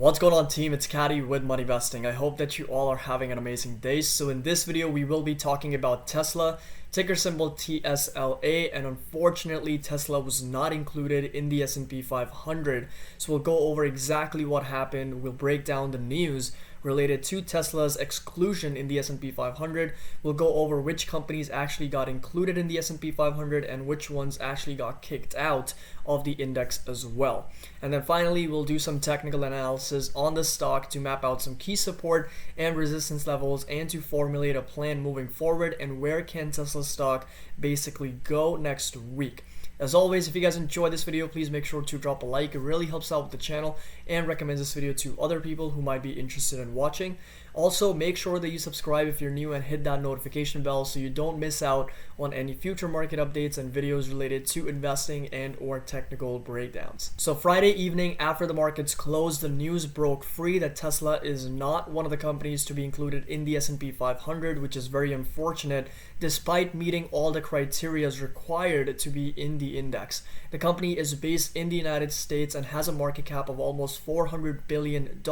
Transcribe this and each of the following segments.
What's going on, team? It's Caddy with Money Vesting. I hope that you all are having an amazing day. So in this video we will be talking about Tesla, ticker symbol TSLA, and unfortunately Tesla was not included in the S&P 500. So we'll go over exactly what happened. We'll break down the news related to Tesla's exclusion in the S&P 500. We'll go over which companies actually got included in the S&P 500 and which ones actually got kicked out of the index as well. And then finally, we'll do some technical analysis on the stock to map out some key support and resistance levels and to formulate a plan moving forward and where can Tesla stock basically go next week. As always, if you guys enjoyed this video, please make sure to drop a like. It really helps out with the channel and recommends this video to other people who might be interested in watching. Also, make sure that you subscribe if you're new and hit that notification bell so you don't miss out on any future market updates and videos related to investing and or technical breakdowns. So Friday evening after the markets closed, the news broke free that Tesla is not one of the companies to be included in the S&P 500, which is very unfortunate despite meeting all the criteria required to be in the index. The company is based in the United States and has a market cap of almost $400 billion,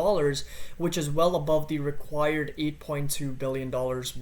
which is well above the required $8.2 billion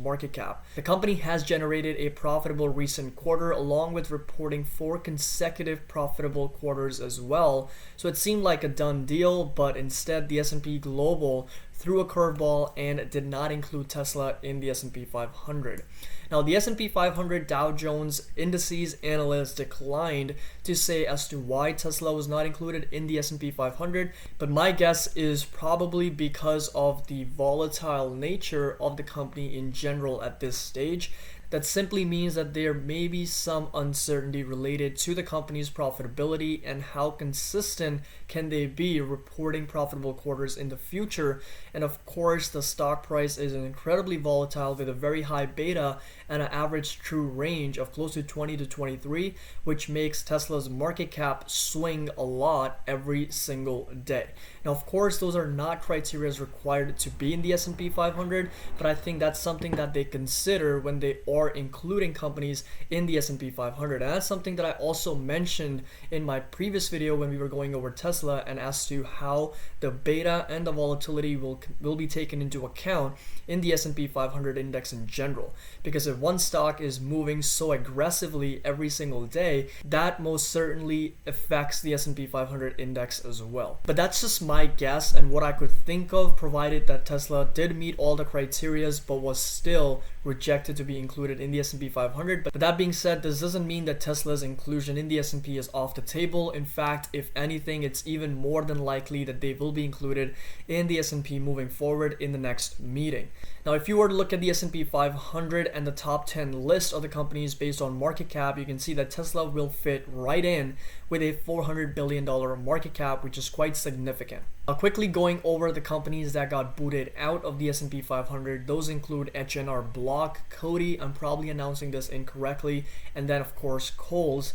market cap. The company has generated a profitable recent quarter along with reporting 4 consecutive profitable quarters as well. So it seemed like a done deal, but instead the S&P Global threw a curveball and did not include Tesla in the S&P 500. Now, the S&P 500 Dow Jones Indices analysts declined to say as to why Tesla was not included in the S&P 500, but my guess is probably because of the volatile nature of the company in general at this stage. That simply means that there may be some uncertainty related to the company's profitability and how consistent can they be reporting profitable quarters in the future. And of course, the stock price is incredibly volatile with a very high beta and an average true range of close to 20 to 23, which makes Tesla's market cap swing a lot every single day. Now, of course, those are not criteria required to be in the S&P 500, but I think that's something that they consider when they are including companies in the S&P 500. And that's something that I also mentioned in my previous video when we were going over Tesla and as to how the beta and the volatility will be taken into account in the S&P 500 index in general. Because if one stock is moving so aggressively every single day, that most certainly affects the S&P 500 index as well. But that's just my guess and what I could think of, provided that Tesla did meet all the criterias but was still rejected to be included in the S&P 500. But that being said, this doesn't mean that Tesla's inclusion in the S&P is off the table. In fact, if anything, it's even more than likely that they will be included in the S&P moving forward in the next meeting. Now, if you were to look at the S&P 500 and the top 10 list of the companies based on market cap, you can see that Tesla will fit right in with a $400 billion market cap, which is quite significant. Now, quickly going over the companies that got booted out of the S&P 500, those include H&R Block, Coty, I'm probably announcing this incorrectly, and then of course Kohl's,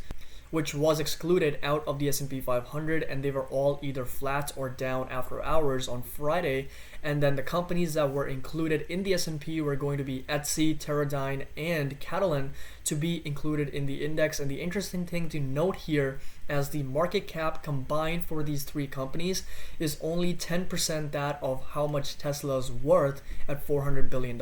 which was excluded out of the S&P 500, and they were all either flat or down after hours on Friday. And then the companies that were included in the S&P were going to be Etsy, Teradyne, and Catalan to be included in the index. And the interesting thing to note here, as the market cap combined for these 3 companies is only 10% that of how much Tesla is worth at $400 billion.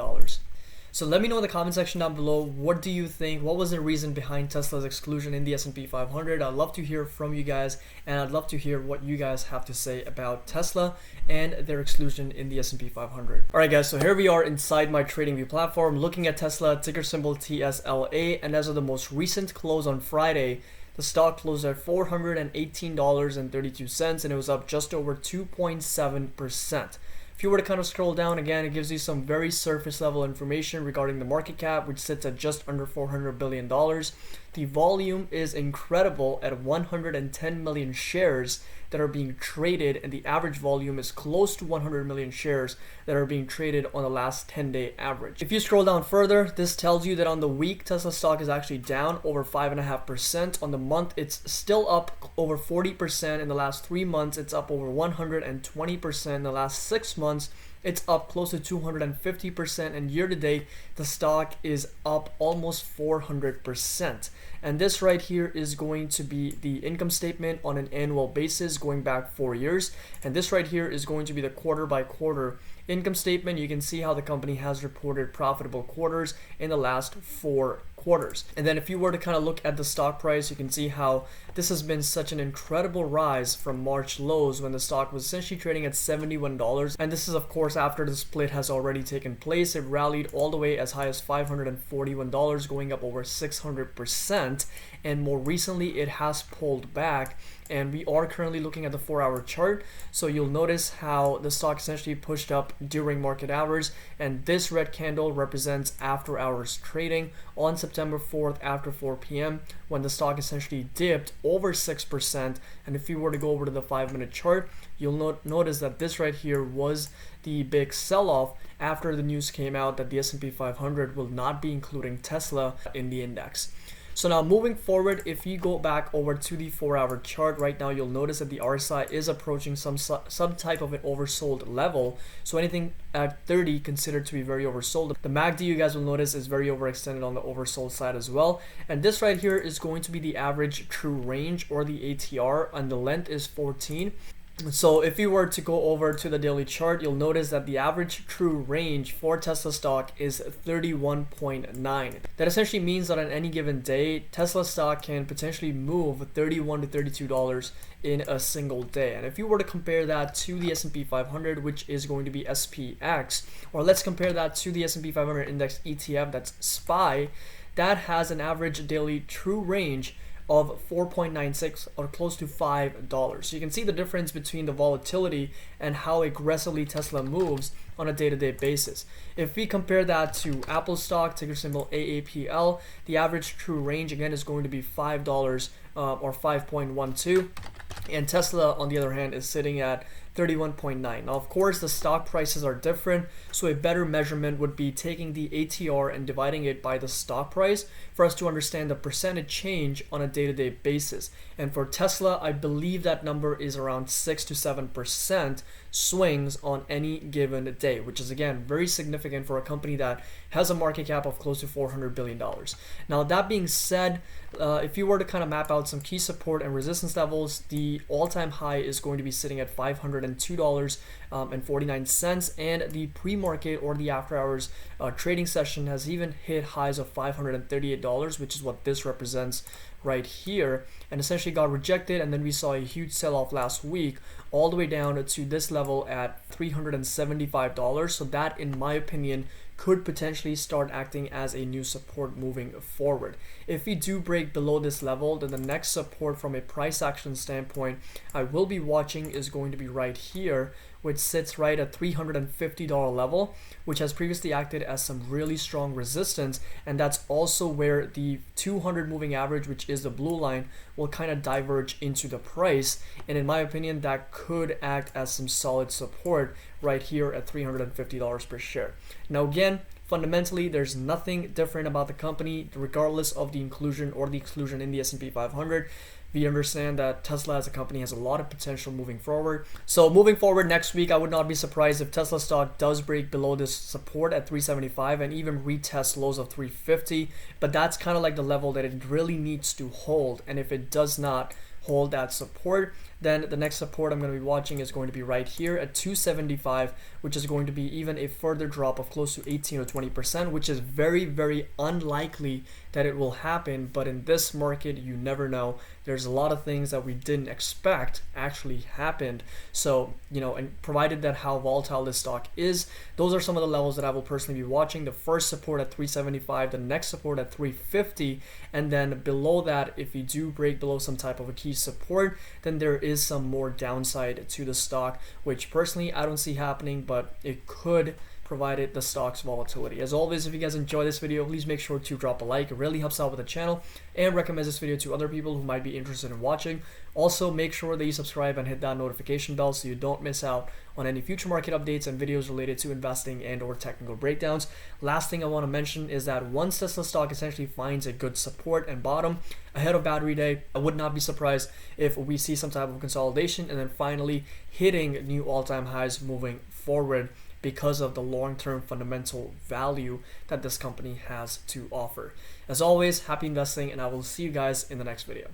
So let me know in the comment section down below, what do you think? What was the reason behind Tesla's exclusion in the S&P 500? I'd love to hear from you guys, and I'd love to hear what you guys have to say about Tesla and their exclusion in the S&P 500. Alright guys, so here we are inside my TradingView platform looking at Tesla, ticker symbol TSLA, and as of the most recent close on Friday, the stock closed at $418.32 and it was up just over 2.7%. If you were to kind of scroll down again, it gives you some very surface level information regarding the market cap, which sits at just under $400 billion. The volume is incredible at 110 million shares that are being traded, and the average volume is close to 100 million shares that are being traded on the last 10-day average. If you scroll down further, this tells you that on the week, Tesla stock is actually down over 5.5%. On the month, it's still up over 40%. In the last 3 months, it's up over 120%. In the last 6 months, it's up close to 250%, and year to date the stock is up almost 400%. And this right here is going to be the income statement on an annual basis going back 4 years, and this right here is going to be the quarter by quarter income statement. You can see how the company has reported profitable quarters in the last 4 quarters. And then if you were to kind of look at the stock price, you can see how this has been such an incredible rise from March lows when the stock was essentially trading at $71. And this is of course after the split has already taken place. It rallied all the way as high as $541, going up over 600%. And more recently it has pulled back, and we are currently looking at the 4-hour chart. So you'll notice how the stock essentially pushed up during market hours, and this red candle represents after hours trading on September 4th after 4 p.m. when the stock essentially dipped over 6%. And if you were to go over to the 5-minute chart, you'll notice that this right here was the big sell-off after the news came out that the S&P 500 will not be including Tesla in the index. So now moving forward, if you go back over to the 4-hour chart right now, you'll notice that the RSI is approaching some type of an oversold level. So anything at 30 considered to be very oversold. The MACD, you guys will notice, is very overextended on the oversold side as well. And this right here is going to be the average true range, or the ATR, and the length is 14. So if you were to go over to the daily chart, you'll notice that the average true range for Tesla stock is 31.9. That essentially means that on any given day, Tesla stock can potentially move $31 to $32 in a single day. And if you were to compare that to the S&P 500, which is going to be SPX, or let's compare that to the S&P 500 index ETF, that's SPY, that has an average daily true range of 4.96 or close to $5. So you can see the difference between the volatility and how aggressively Tesla moves on a day-to-day basis. If we compare that to Apple stock, ticker symbol AAPL, the average true range again is going to be $5 or 5.12, and Tesla on the other hand is sitting at 31.9. Now of course the stock prices are different, so a better measurement would be taking the ATR and dividing it by the stock price for us to understand the percentage change on a day-to-day basis. And for Tesla, I believe that number is around 6 to 7% swings on any given day, which is again very significant for a company that has a market cap of close to $400 billion. Now that being said, if you were to kind of map out some key support and resistance levels, the all-time high is going to be sitting at $502.49, and the pre-market or the after hours trading session has even hit highs of $538, which is what this represents right here, and essentially got rejected. And then we saw a huge sell-off last week all the way down to this level at $375. So that, in my opinion, could potentially start acting as a new support moving forward. If we do break below this level, then the next support from a price action standpoint I will be watching is going to be right here, which sits right at $350 level, which has previously acted as some really strong resistance. And that's also where the 200 moving average, which is the blue line, will kind of diverge into the price. And in my opinion, that could act as some solid support right here at $350 per share. Now again, fundamentally, there's nothing different about the company, regardless of the inclusion or the exclusion in the S&P 500. We understand that Tesla as a company has a lot of potential moving forward. So moving forward next week, I would not be surprised if Tesla stock does break below this support at 375 and even retest lows of 350. But that's kind of like the level that it really needs to hold. And if it does not hold that support, then the next support I'm going to be watching is going to be right here at 275, which is going to be even a further drop of close to 18 or 20%, which is very, very unlikely that it will happen. But in this market, you never know. There's a lot of things that we didn't expect actually happened. So, you know, and provided that how volatile this stock is, those are some of the levels that I will personally be watching. The first support at 375, the next support at 350, and then below that, if you do break below some type of a key support, then there is some more downside to the stock, which personally I don't see happening, but it could, provided the stock's volatility. As always, if you guys enjoy this video, please make sure to drop a like. It really helps out with the channel, and recommend this video to other people who might be interested in watching. Also, make sure that you subscribe and hit that notification bell so you don't miss out on any future market updates and videos related to investing and or technical breakdowns. Last thing I want to mention is that once Tesla stock essentially finds a good support and bottom ahead of Battery Day, I would not be surprised if we see some type of consolidation and then finally hitting new all-time highs moving forward because of the long-term fundamental value that this company has to offer. As always, happy investing, and I will see you guys in the next video.